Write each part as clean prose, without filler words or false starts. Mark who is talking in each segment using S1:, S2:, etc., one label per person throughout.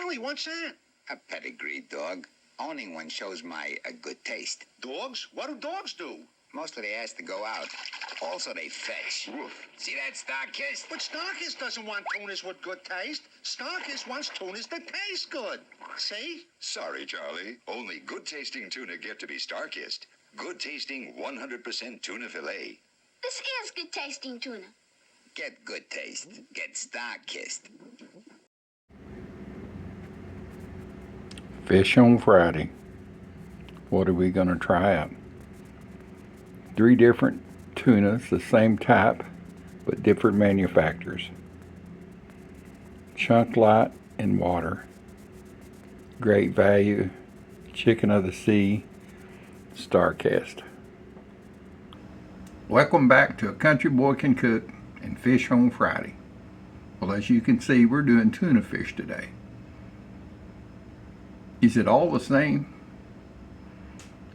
S1: Charlie, what's that?
S2: A pedigree dog. Owning one shows my good taste.
S1: Dogs? What do dogs do?
S2: Mostly they ask to go out. Also, they fetch.
S1: Woof.
S2: See that, Starkist?
S1: But Starkist doesn't want tunas with good taste. Starkist wants tunas that taste good. See?
S3: Sorry, Charlie. Only good-tasting tuna get to be Starkist. Good-tasting 100% tuna fillet.
S4: This is good-tasting tuna.
S2: Get good taste. Get Starkist.
S5: Fish on Friday. What are we going to try out? 3 different tunas, the same type, but different manufacturers. Chunk light and water. Great value. Chicken of the sea. Starkist. Welcome back to A Country Boy Can Cook and Fish on Friday. Well, as you can see, we're doing tuna fish today. Is it all the same?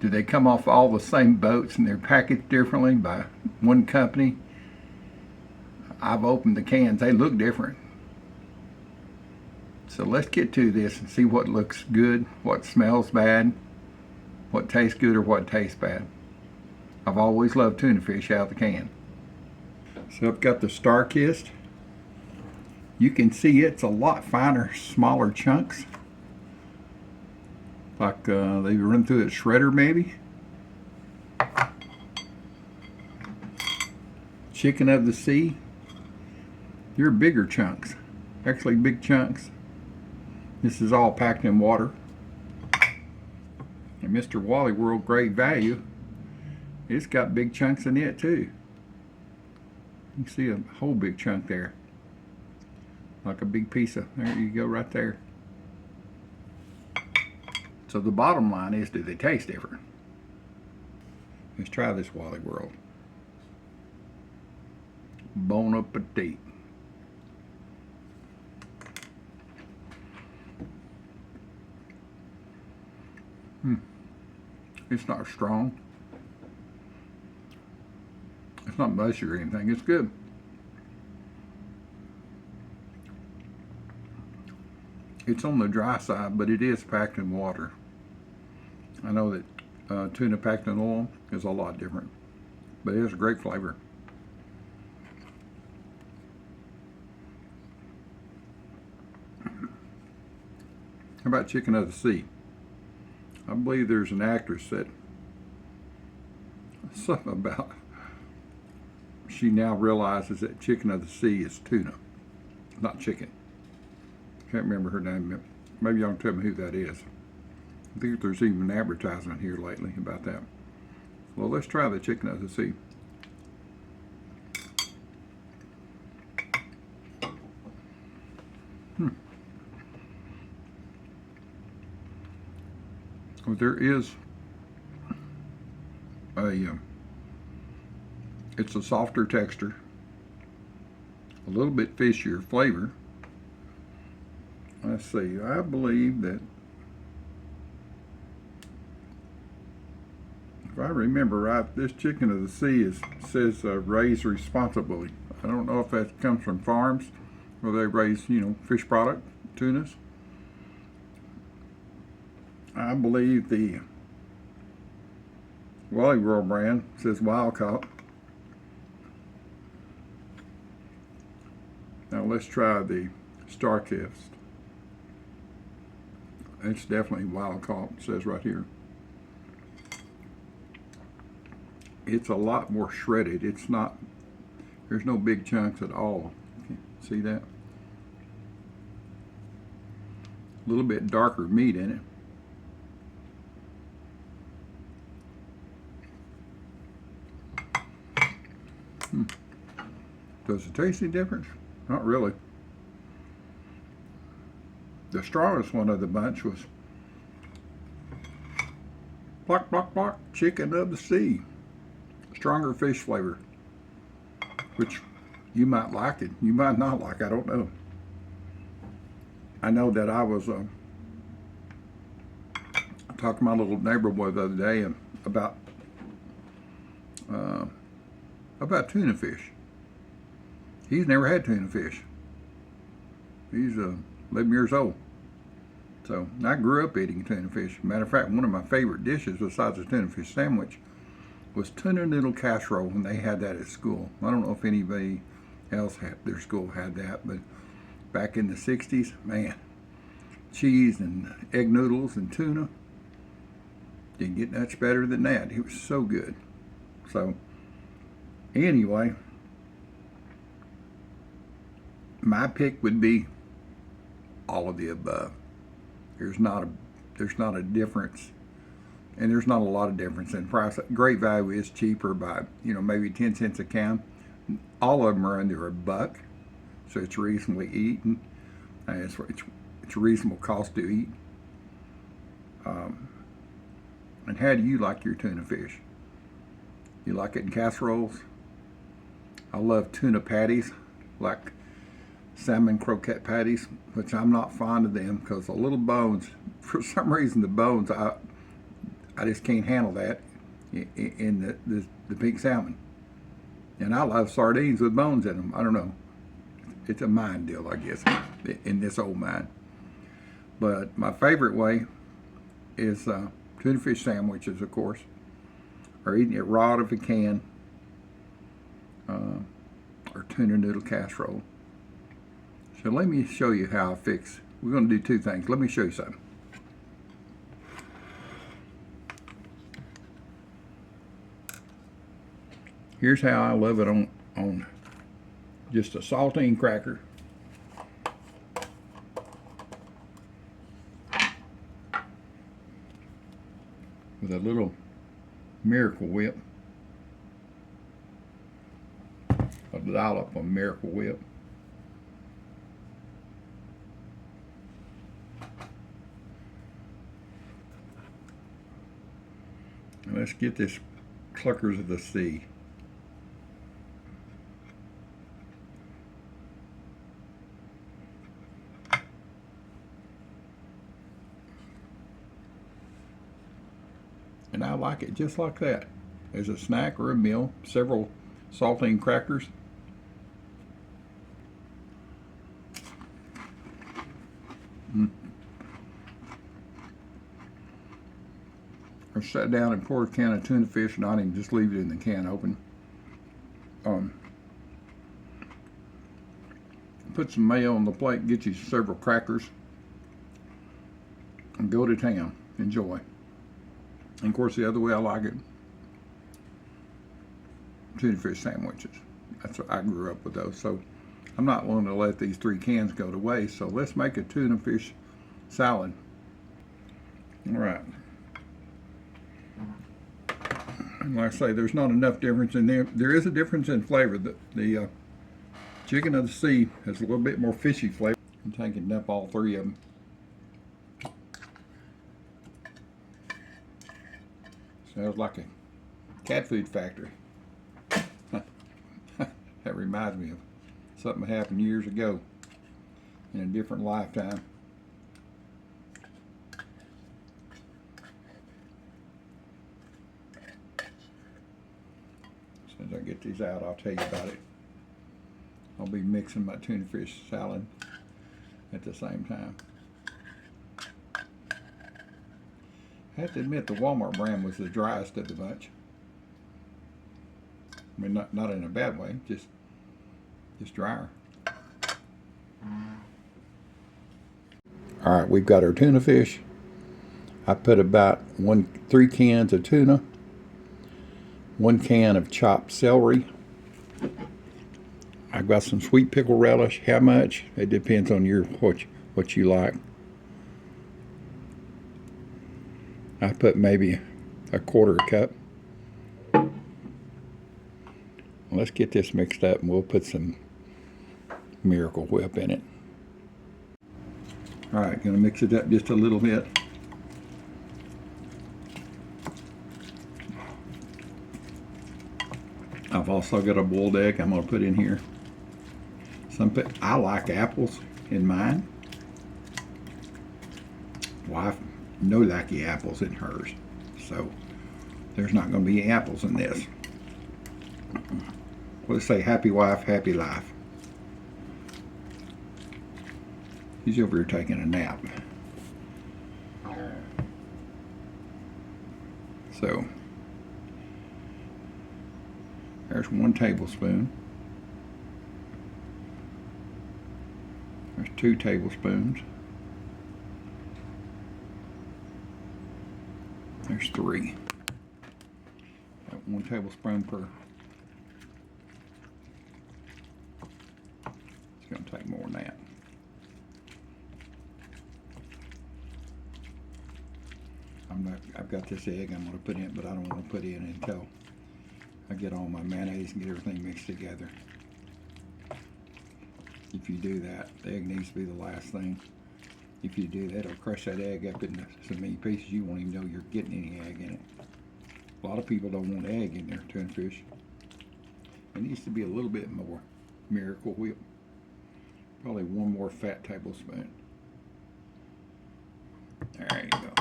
S5: Do they come off all the same boats and they're packaged differently by one company? I've opened the cans, they look different. So let's get to this and see what looks good, what smells bad, what tastes good or what tastes bad. I've always loved tuna fish out of the can. So I've got the Starkist. You can see it's a lot finer, smaller chunks. Like they run through a shredder maybe. Chicken of the sea. They're bigger chunks. Actually big chunks. This is all packed in water. And Mr. Wally World Great Value, it's got big chunks in it too. You can see a whole big chunk there. Like a big piece of, there you go right there. So the bottom line is, do they taste different? Let's try this Wally World. Bon appetit. It's not strong. It's not mushy or anything. It's good. It's on the dry side, but it is packed in water. I know that tuna packed in oil is a lot different, but it has a great flavor. How about chicken of the sea? I believe there's an actress that something about she now realizes that chicken of the sea is tuna, not chicken. Can't remember her name. Maybe y'all can tell me who that is. I think there's even an advertisement here lately about that. Well, let's try the chicken of the sea. Well, there is it's a softer texture, a little bit fishier flavor. Let's see, I believe that, if I remember right, this chicken of the sea says raised responsibly. I don't know if that comes from farms where they raise, fish product, tunas. I believe the Wally World brand says wild caught. Now let's try the Starkist. It's definitely wild caught, it says right here. It's a lot more shredded. It's not, there's no big chunks at all. See that? A little bit darker meat in it. Does it taste any different? Not really. The strongest one of the bunch was block, block, block, chicken of the sea. Stronger fish flavor, which you might like it, you might not like, I don't know. I know that I was talking to my little neighbor boy the other day about tuna fish. He's never had tuna fish. He's 11 years old. So I grew up eating tuna fish. Matter of fact, one of my favorite dishes besides a tuna fish sandwich was tuna noodle casserole when they had that at school. I don't know if anybody else at their school had that, but back in the 60s, man, cheese and egg noodles and tuna, didn't get much better than that. It was so good. So anyway, my pick would be all of the above. There's not a difference, and there's not a lot of difference in price. Great Value is cheaper by maybe 10 cents a can. All of them are under $1, so it's reasonably eaten. It's a reasonable cost to eat. And how do you like your tuna fish? You like it in casseroles? I love tuna patties, like salmon croquette patties, which I'm not fond of them because the little bones, for some reason the bones, I just can't handle that in the pink salmon. And I love sardines with bones in them. I don't know. It's a mind deal, I guess, in this old mind. But my favorite way is tuna fish sandwiches, of course, or eating it raw if you can, or tuna noodle casserole. So let me show you how I fix. We're going to do two things. Let me show you something. Here's how I love it on just a saltine cracker. With a little Miracle Whip. A dollop of Miracle Whip. And let's get this Cluckers of the Sea. And I like it just like that. As a snack or a meal, several saltine crackers. Or sit down and pour a can of tuna fish, not even just leave it in the can open. Put some mayo on the plate, get you several crackers, and go to town. Enjoy. And of course, the other way I like it, tuna fish sandwiches. That's what I grew up with those. So I'm not willing to let these 3 cans go to waste. So let's make a tuna fish salad. All right. And like I say, there's not enough difference in there. There is a difference in flavor. The chicken of the sea has a little bit more fishy flavor. I'm taking up all 3 of them. Sounds like a cat food factory. That reminds me of something that happened years ago in a different lifetime. As soon as I get these out, I'll tell you about it. I'll be mixing my tuna fish salad at the same time. I have to admit the Walmart brand was the driest of the bunch. I mean, not in a bad way, just drier. All right, we've got our tuna fish. I put about 3 cans of tuna, 1 can of chopped celery. I've got some sweet pickle relish. How much? It depends on what you like. I put maybe a 1/4 cup. Let's get this mixed up and we'll put some Miracle Whip in it. All right, gonna mix it up just a little bit. I've also got a boiled egg I'm gonna put in here. I like apples in mine. Wife no likey apples in hers, so there's not going to be apples in this. Let's say happy wife, happy life. He's over here taking a nap. So there's 1 tablespoon. There's 2 tablespoons. There's 3. Got 1 tablespoon per. It's going to take more than that. I've got this egg I'm going to put in, but I don't want to put in until I get all my mayonnaise and get everything mixed together. If you do that, the egg needs to be the last thing. If you do that, it'll crush that egg up into so many pieces you won't even know you're getting any egg in it. A lot of people don't want egg in their tuna fish. It needs to be a little bit more Miracle Whip. Probably 1 more fat tablespoon. There you go.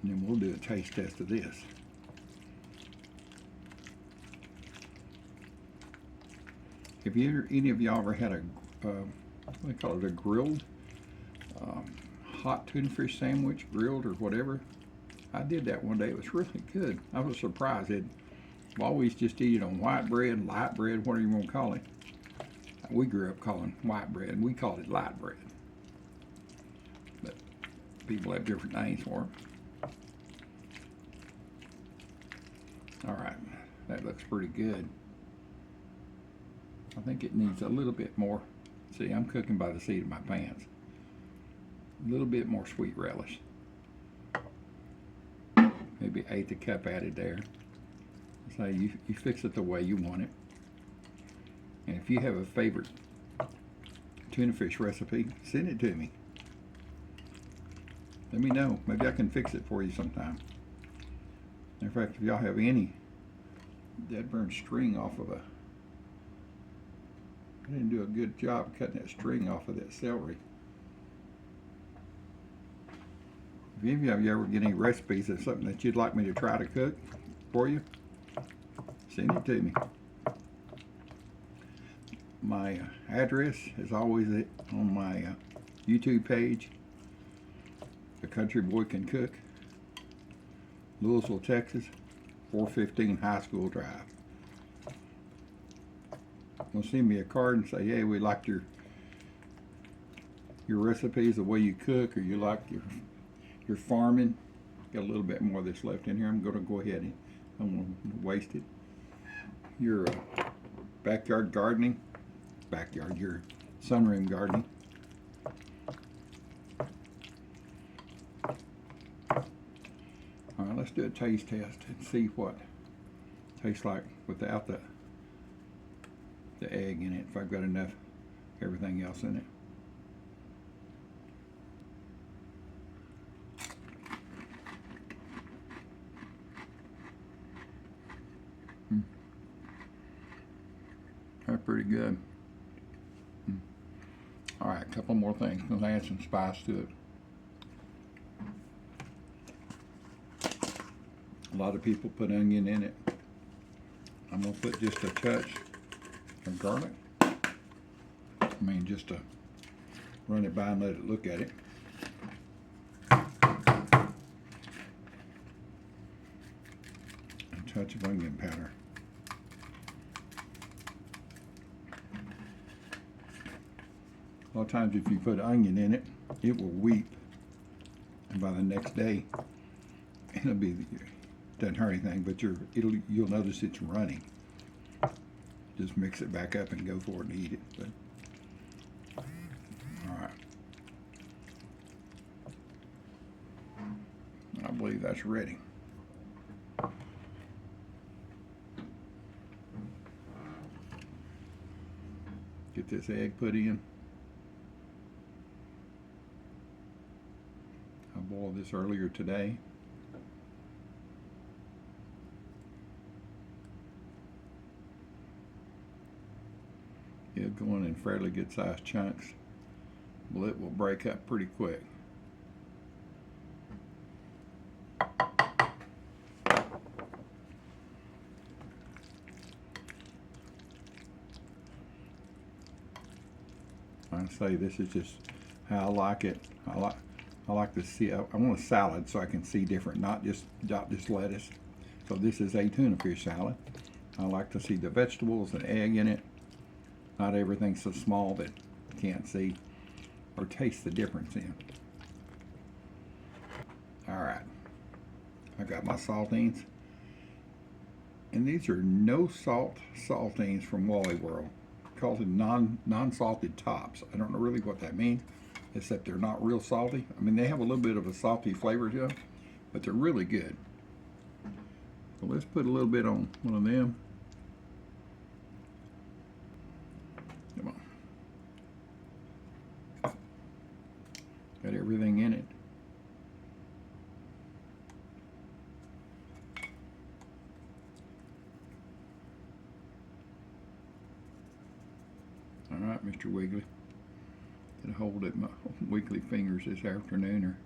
S5: And then we'll do a taste test of this. Have you ever, any of y'all ever had a, what do they call it, a grilled hot tuna fish sandwich, grilled or whatever? I did that one day. It was really good. I was surprised. I've always just eat it on white bread, light bread, whatever you want to call it. We grew up calling white bread. We called it light bread. But people have different names for it. All right, that looks pretty good. I think it needs a little bit more. See, I'm cooking by the seat of my pants. A little bit more sweet relish. Maybe 1/8 cup added there. So you fix it the way you want it. And if you have a favorite tuna fish recipe, send it to me. Let me know. Maybe I can fix it for you sometime. In fact, if y'all have any dead burn string off of I didn't do a good job cutting that string off of that celery. If any of you ever get any recipes of something that you'd like me to try to cook for you, send it to me. My address is always on my YouTube page. The Country Boy Can Cook. Louisville, Texas, 415 High School Drive. Well, send me a card and say, hey, we liked your recipes, the way you cook, or you like your farming. Got a little bit more of this left in here. I'm going to go ahead and I don't want to waste it. Your backyard gardening, your sunroom gardening. All right, let's do a taste test and see what it tastes like without the egg in it, if I've got enough everything else in it. That's pretty good. All right, a couple more things. I'm gonna add some spice to it. A lot of people put onion in it. I'm gonna put just a touch of garlic. I mean, just to run it by and let it look at it. A touch of onion powder. A lot of times if you put onion in it, it will weep. And by the next day, it'll be, doesn't hurt anything, but you'll notice it's running. Just mix it back up and go for it and eat it. But, all right. I believe that's ready. Get this egg put in. I boiled this earlier today. It'll go in fairly good sized chunks, but it will break up pretty quick. I say this is just how I like it. I I like to see, I want a salad so I can see different, not just lettuce. So this is a tuna fish salad. I like to see the vegetables and egg in it. Not everything's so small that you can't see or taste the difference in. Alright, I got my saltines. And these are no salt saltines from Wally World. Called it non-salted tops. I don't know really what that means, except they're not real salty. I mean, they have a little bit of a salty flavor to them, but they're really good. So let's put a little bit on one of them. Come on. Got everything in it. All right, Mr. Wiggly. Get a hold of my wiggly fingers this afternoon or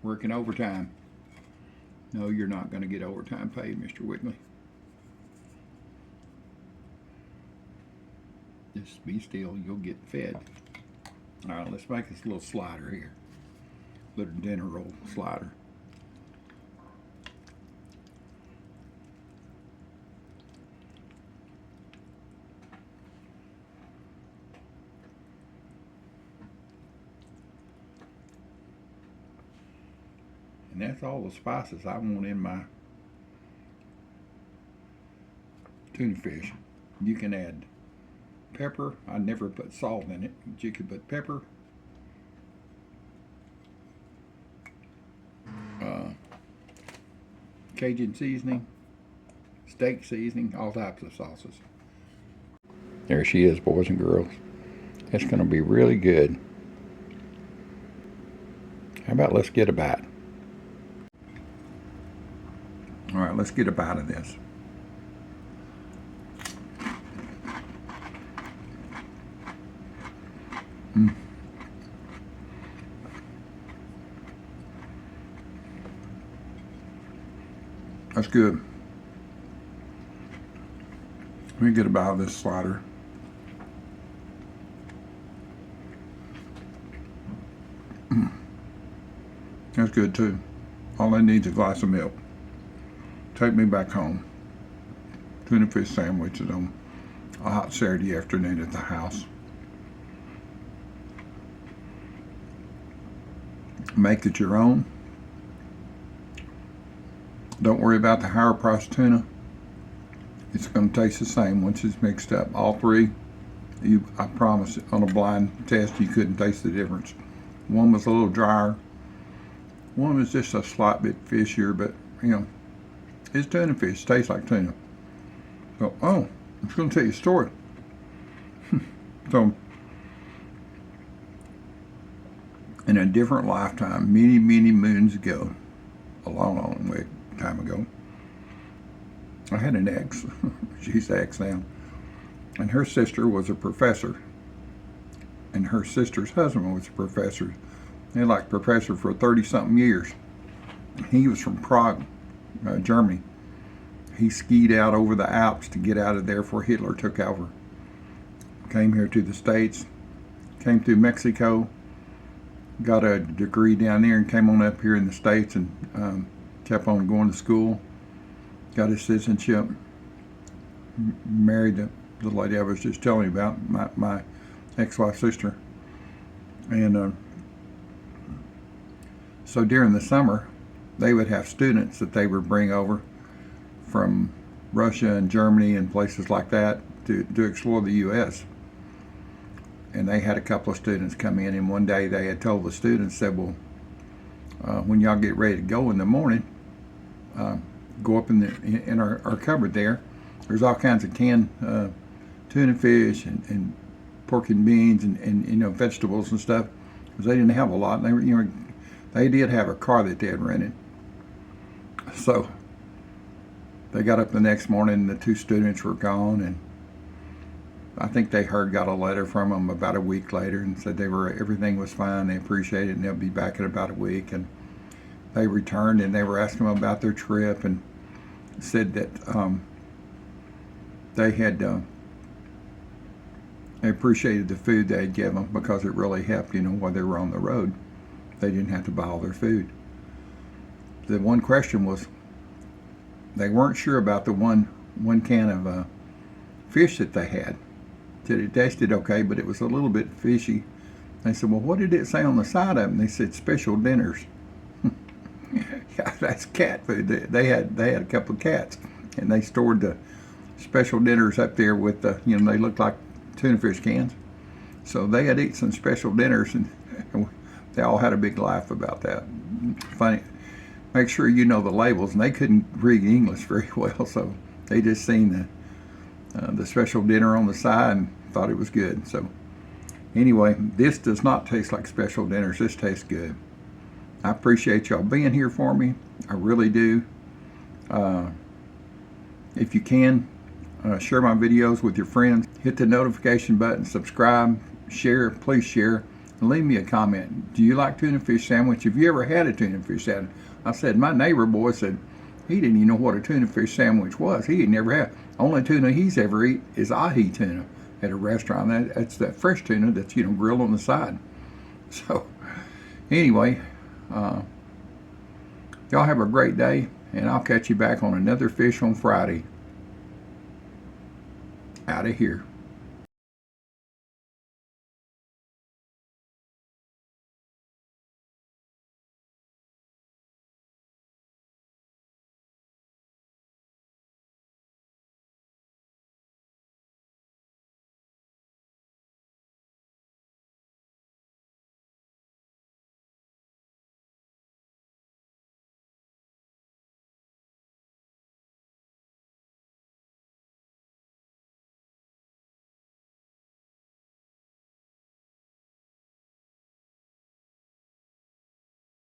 S5: working overtime. No, you're not going to get overtime paid, Mr. Wiggly. Just be still, you'll get fed. All right, let's make this little slider here. Little dinner roll slider. And that's all the spices I want in my tuna fish. You can add pepper. I never put salt in it, but you could put pepper, Cajun seasoning, steak seasoning, all types of sauces. There she is, boys and girls. It's going to be really good. How about let's get a bite? All right, let's get a bite of this. That's good. Let me get a bite of this slider. That's good too. All I need is a glass of milk. Take me back home. Tuna fish sandwiches on a hot Saturday afternoon at the house. Make it your own. Don't worry about the higher price tuna. It's going to taste the same once it's mixed up. All three, I promise, on a blind test, you couldn't taste the difference. One was a little drier. One was just a slight bit fishier, but you know, it's tuna fish. It tastes like tuna. So, I'm just going to tell you a story. So, in a different lifetime, many, many moons ago, a long, long way time ago, I had an ex. She's ex now. And her sister was a professor. And her sister's husband was a professor. They like professor for 30-something years. He was from Prague, Germany. He skied out over the Alps to get out of there before Hitler took over. Came here to the States, came through Mexico, got a degree down there and came on up here in the States and kept on going to school. Got his citizenship. Married the lady I was just telling you about, my ex-wife's sister. And so during the summer, they would have students that they would bring over from Russia and Germany and places like that to explore the U.S. And they had a couple of students come in, and one day they had told the students, said, well, when y'all get ready to go in the morning, go up in our cupboard there. There's all kinds of canned tuna fish and pork and beans and you know, vegetables and stuff, because they didn't have a lot. And they were, you know, they did have a car that they had rented. So they got up the next morning and the two students were gone, and I think they got a letter from them about a week later and said everything was fine, they appreciate it, and they'll be back in about a week. And they returned and they were asking them about their trip and said that they had they appreciated the food they had given them because it really helped, you know, while they were on the road. They didn't have to buy all their food. The one question was, they weren't sure about the one can of fish that they had. Said it tasted okay, but it was a little bit fishy. They said, well, what did it say on the side of it? And they said, special dinners. Yeah, that's cat food. They had a couple of cats, and they stored the special dinners up there with the, you know, they looked like tuna fish cans. So they had eaten some special dinners, and they all had a big laugh about that. Funny. Make sure you know the labels, and they couldn't read English very well, so they just seen the special dinner on the side and thought it was good. So anyway, this does not taste like special dinners. This tastes good. I appreciate y'all being here for me. I really do. If you can, share my videos with your friends. Hit the notification button, subscribe, share, please share, and leave me a comment. Do you like tuna fish sandwich? Have you ever had a tuna fish sandwich? I said, my neighbor boy said he didn't even know what a tuna fish sandwich was. He had never had. Only tuna he's ever eat is ahi tuna at a restaurant. That's that fresh tuna that's, you know, grilled on the side. So anyway, y'all have a great day, and I'll catch you back on another Fish on Friday. Out of here.